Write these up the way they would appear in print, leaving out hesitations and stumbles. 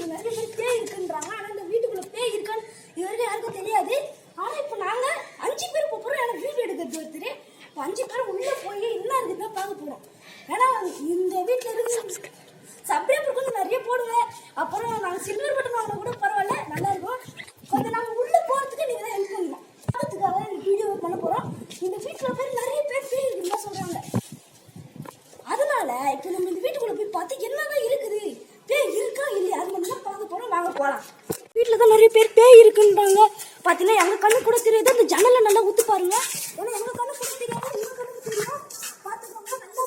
வீட்டுக்குள்ள நிறைய பேர் பேய் இருக்குன்றாங்க. ஆனா இந்த வீட்டுக்குள்ள பேய் இருக்கான்னு இது வரைக்கும் யாருக்கும் தெரியாது. ஆனா இப்ப நாங்க 5 பேர் போறோம். எனக்கு வீடியோ எடுக்கிறது ஒருத்தர். இப்போ 5 பேர் உள்ள போய் என்ன இருக்குதுன்னு பார்க்க போறோம். ஏன்னா இந்த வீட்டுல இருந்து சப்ஸ்கிரைபர் கொஞ்சம் நிறைய போடுங்க. அப்புறம் நாங்க சில்வர் பட்டன் வாங்கினா கூட பரவாயில்ல, நல்லா இருக்கும். கொஞ்சம் நாங்க உள்ள போறதுக்கு நீங்க தான் ஹெல்ப் பண்ணுங்க. அதுக்காக இந்த வீடியோ பண்ண போறோம். இந்த வீட்டுல பேர் நிறைய பேர் பேய் இருக்குன்னு சொல்றாங்க. அதனால இப்போ நம்ம இந்த வீட்டுக்குள்ள போய் பார்த்து என்னதான் இருக்குது, பேய் இருக்கா இல்லையா, அது நம்ம தான் பார்க்க போறோம். வாங்க போலாம். வீட்டுல தான் நிறைய பேர் பேய் இருக்குன்றாங்க. பாத்தீங்கன்னா எங்க கண்ணு கூட தெரியாது. அந்த ஜன்னல நல்லா ஊத்து பாருங்க. ஏன்னா எங்க கண்ணு கூட தெரியாது, உங்க கண்ணுக்கு தெரியும். பாத்துக்கோங்க, நல்லா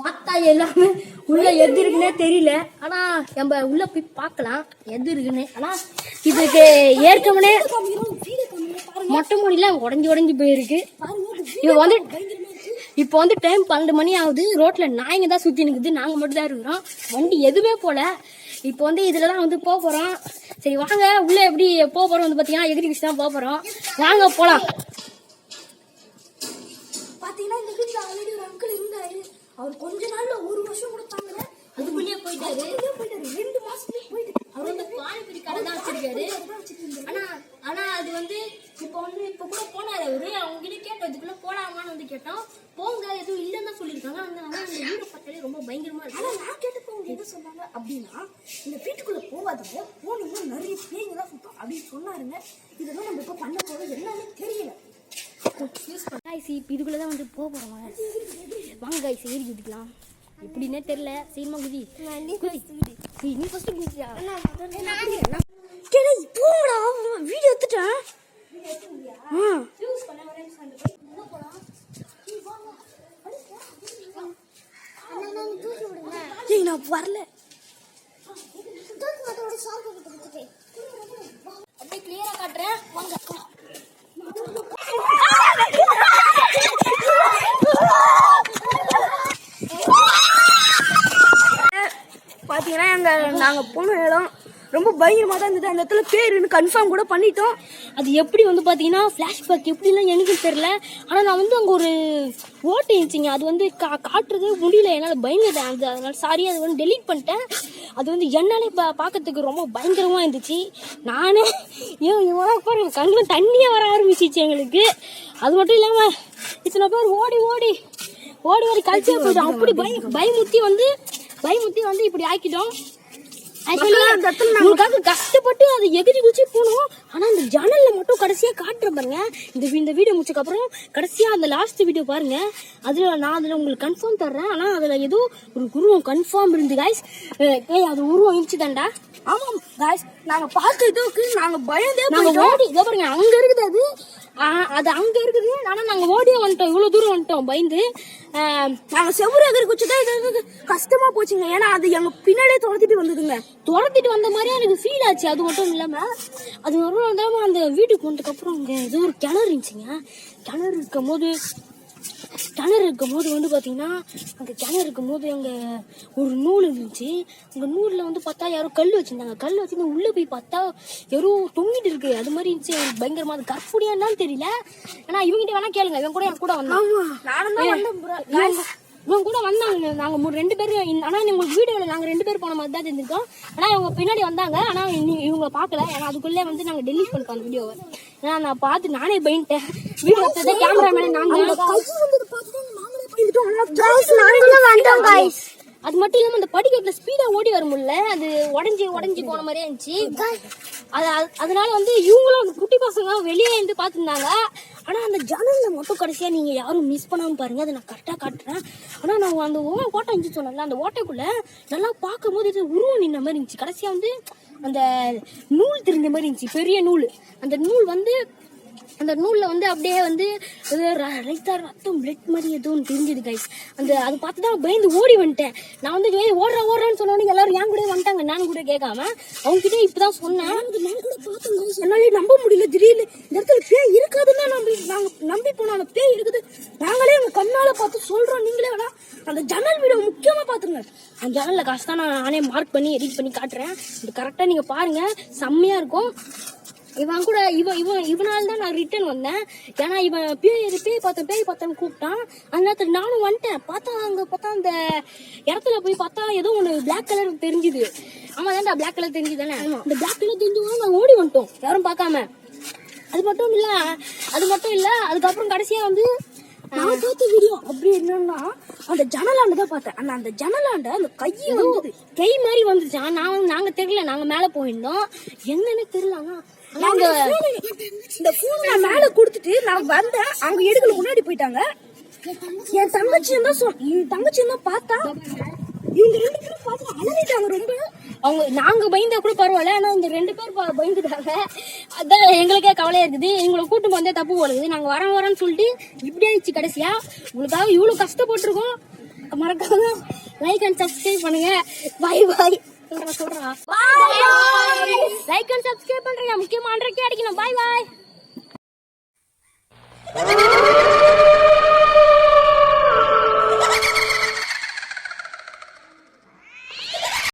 பார்த்தா எல்லாமே உள்ள எது இருக்குன்னே தெரியல. ஆனா நம்ம உள்ள போய் பார்க்கலாம் எது இருக்குன்னு. ஆனா இதுக்கு ஏற்கனவே மொட்டை முடியல உடஞ்சி போயிருக்கு. இப்போ வந்து டைம் 12 மணி ஆகுது. ரோட்ல நாய்ங்க தான் சுத்தி நிக்குது, நாங்க மட்டும் தான் இருக்கிறோம். வண்டி எதுவுமே போல. இப்போ வந்து இதுலதான் வந்து போக போறோம். சரி வாங்க உள்ள எப்படி போக போறோம் வந்து பாத்தீங்கன்னா எகிரிக்கிச்சு தான் போக போறோம். வாங்க போலாம். பாத்தீங்கன்னா இந்த வீட்டுல ஆல்ரெடி ஒரு அங்கிள் இருந்தாரு. அவர் கொஞ்ச நாள்ல 1 வருஷம் கூட தாங்கல, அதுக்குள்ளேயே போயிட்டாரு. 2 மாசத்துலயே போயிட்டு. அவர் வந்து பானிபூரி கடை தான் வச்சிருக்காரு. ஆனா அது வந்து இப்ப கூட போனாரு அவரு. அவங்க கிட்ட கேட்டோம் இதுக்குள்ள போலாமான்னு வந்து கேட்டோம். போங்க எதுவும் இல்லன்னு தான் சொல்லியிருக்காங்க. ஆனா அந்த வீடு பார்த்தாலே ரொம்ப பயங்கரமா இருக்கு. ஆனா நான் கேட்டப்போ அவங்க என்ன சொன்னாங்க அப்படின்னா, இந்த வீட்டுக்குள்ள போகாதீங்க, போனீங்கன்னா நிறைய பேய்ங்க தான் சுத்தம் அப்படின்னு சொன்னாருங்க. இதெல்லாம் நம்ம இப்ப பண்ண போறது என்னன்னு தெரியல. இதுக்குள்ளதான் வந்து போறோம். வாங்க கைஸ் ஏறி குதிக்கலாம். எப்படின்னே தெரியல. சீமா குதி. நீ ஃபர்ஸ்ட் குதியா? போங்கடா, வீடியோ எடுத்துட்டேன். நான் வரல. அப்படியே கிளியரா காட்டுறேன். வாங்க. பாத்தீங்கன்னா நாங்க போன இடம் ரொம்ப பயங்கரமா தான் இருந்தது. அந்த இடத்துல பேருன்னு கன்ஃபார்ம் கூட பண்ணிட்டோம். அது எப்படி வந்து பாத்தீங்கன்னா ஃபிளாஷ்பேக் எப்படிலாம் எனக்கு தெரியல. ஆனா நான் வந்து அங்க ஒரு ஓட்டை இருந்துச்சுங்க. அது வந்து காட்டுறது முடியல, என்னால பயந்துட்டேன். அதனால சாரி, அது வந்து டெலீட் பண்ணிட்டேன். அது வந்து என்னாலே பார்க்கறதுக்கு ரொம்ப பயங்கரமா இருந்துச்சு. நானே பாருங்க கண்ணுல தண்ணியே வர ஆரம்பிச்சிச்சு எங்களுக்கு. அது மட்டும் இல்லாம இத்தனை பேர் ஓடி கழிச்சே போயிட்டோம். அப்படி பயமுத்தி வந்து இப்படி ஆக்கிட்டோம். உங்களுக்காக கஷ்டப்பட்டு அதை எகிரி குச்சி போனோம். ஆனா அந்த ஜன்னல்ல மட்டும் கடைசியா காட்டுற பாருங்க. இந்த வீடியோ முடிச்சதுக்கு அப்புறம் கடைசியா அந்த லாஸ்ட் வீடியோ பாருங்க. அதுல உங்களுக்கு கன்ஃபார்ம் தர்றேன். ஆனா அதுல ஏதோ ஒரு உருவம் கன்ஃபார்ம் இருந்து காய்ஸ். அது உருவம் இருந்துச்சுதான்டா. ஆமாம் காய்ஸ், நாங்க பார்த்த இதுக்கு நாங்க பயந்தே ஓடி இதோ பாருங்க அங்க இருக்குது. அது அங்க இருக்குது. ஆனா நாங்க ஓடியே வந்துட்டோம். இவ்வளவு தூரம் வந்துட்டோம் பயந்து. நாங்க செவ்வறு எகிரி குச்சிதான் இது கஷ்டமா போச்சுங்க. ஏன்னா அது எங்க பின்னாடியே துரத்திட்டு வந்த மாதிரியே எனக்கு ஃபீல் ஆச்சு. அது மட்டும் இல்லாம அந்த வீட்டுக்கு வந்ததுக்கு அப்புறம் அங்க ஏதோ ஒரு கிணறு இருந்துச்சுங்க. கிணறு இருக்கும் போது வந்து பாத்தீங்கன்னா அங்க கிணறு இருக்கும் போது அங்க ஒரு நூல் இருந்துச்சு. அங்க நூல்ல வந்து பார்த்தா யாரோ கல் வச்சிருந்தாங்க. கல் வச்சு உள்ள போய் பார்த்தா யாரோ தொங்கிட்டு இருக்கு. அது மாதிரி இருந்துச்சு. பயங்கரமா அது கற்புடியான்னு தெரியல. ஆனா இவங்கிட்ட வேணா கேளுங்க. இவன் கூட என் கூட வந்தான். இவங்க கூட வந்தாங்க. நாங்க 2 பேரும். ஆனா உங்களுக்கு வீடியோல நாங்க 2 பேர் போன மாதிரி தான் தெரிஞ்சிருக்கோம். ஆனா இவங்க பின்னாடி வந்தாங்க. ஆனா இவங்க பாக்கல. ஏன்னா அதுக்குள்ளே வந்து நாங்க டெலீட் பண்ணிட்டோம் அந்த வீடியோவை. ஏன்னா நான் பார்த்து நானே பயந்துட்டேன். வீடியோ எடுத்தது கேமராமேன் அது மட்டும் இல்லாம அந்த படிக்கட்டுல ஸ்பீடா ஓடி வர முடியல. அது உடஞ்சி போன மாதிரியே இருந்துச்சு. அதனால வந்து இவங்களும் குட்டி பசங்க வெளியே இருந்து பாத்துருந்தாங்க. ஆனா அந்த ஜன்னல்ல மட்டும் கடைசியா நீங்க யாரும் மிஸ் பண்ணாம பாருங்க. அதை நான் கரெக்டா காட்டுறேன். ஆனா நான் அந்த ஓட்டை இருந்துச்சு சொன்னல, அந்த ஓட்டைக்குள்ள நல்லா பார்க்கும் போது இது உருவம் நின்ன மாதிரி இருந்துச்சு. கடைசியா வந்து அந்த நூல் தெரிஞ்ச மாதிரி இருந்துச்சு, பெரிய நூல். அந்த நூல்ல வந்து அப்படியே வந்து ரத்தம் பிளட் மாதிரி ஏதோ ஒன்று தெரிஞ்சது கைஸ். அது பார்த்துதான் பயந்து ஓடி வந்துட்டேன். நான் வந்து ஓடுறேன்னு சொன்னோன்னு எல்லாரும் என் கூட வந்துட்டாங்க. நானும் கூட கேட்காம அவங்க கிட்ட இப்பதான் சொன்னேன். என்னாலே நம்ப முடியல. திடீர்னு இந்த இடத்துல பேய் இருக்காதுன்னா நாங்க நம்பி போனோம். அந்த பேய் இருக்குது நாங்களே எங்க கண்ணால பார்த்து சொல்றோம். நீங்களே வேணா அந்த ஜன்னல் வீடியோ முக்கியமா பாத்துருங்க. அந்த ஜன்னல்ல காசு தான் நானே மார்க் பண்ணி எடிட் பண்ணி காட்டுறேன். இது கரெக்டா நீங்க பாருங்க, செம்மையா இருக்கும். இவன் கூட இவனால தான் நான் ரிட்டர்ன் வந்தேன். ஏன்னா இவன் பேய் பார்த்தேன்னு கூப்பிட்டான். அந்த நேரத்துல நானும் வந்துட்டேன். பார்த்தா அந்த இடத்துல போய் பார்த்தா ஏதோ ஒண்ணு பிளாக் கலர் தெரிஞ்சுது. ஆமா தான்டா பிளாக் கலர் தெரிஞ்சுது தானே. இந்த பிளாக் கலர் தெரிஞ்சு நான் ஓடி வந்துட்டோம் யாரும் பார்க்காம. அது மட்டும் இல்ல அதுக்கப்புறம் கடைசியா வந்து நான் பார்த்த வீடியோ அப்படி என்னன்னா அந்த ஜன்னலாண்ட தான் பார்த்தேன். அந்த ஜன்னலாண்ட அந்த கை மாதிரி வந்துச்சான். நாங்க தெரியல, நாங்க மேல போயிருந்தோம். என்னன்னு தெரியலங்க. நாங்க இந்த போனை மேல குடுத்துட்டு நான் வந்தேன். அவங்க எடுக்கல, முன்னாடி போயிட்டாங்க. என் தங்கச்சி தான் பார்த்தா இவங்க 2 பேரும் பார்த்து அலறிட்டாங்க ரொம்ப. அவங்க நாங்க பயந்தா கூட பரவாயில்ல, ஆனா இந்த 2 பேர் பயந்துட்டாங்க. அதான் எங்களுக்கே கவலையா இருக்குது. எங்களை கூட்டு வந்தே தப்பு போடுது. நாங்க வரோன்னு சொல்லிட்டு இப்படி ஆயிடுச்சு. கடைசியா உங்களுக்காக இவ்வளவு கஷ்டப்பட்டிருக்கோம். மறக்காம லைக் அண்ட் சப்ஸ்கிரைப் பண்ணுங்க. பாய் சொல்றேன். லைக் அண்ட் சப்ஸ்கிரைப் பண்றீங்க, முக்கியமா 100K அடிக்கணும். பாய்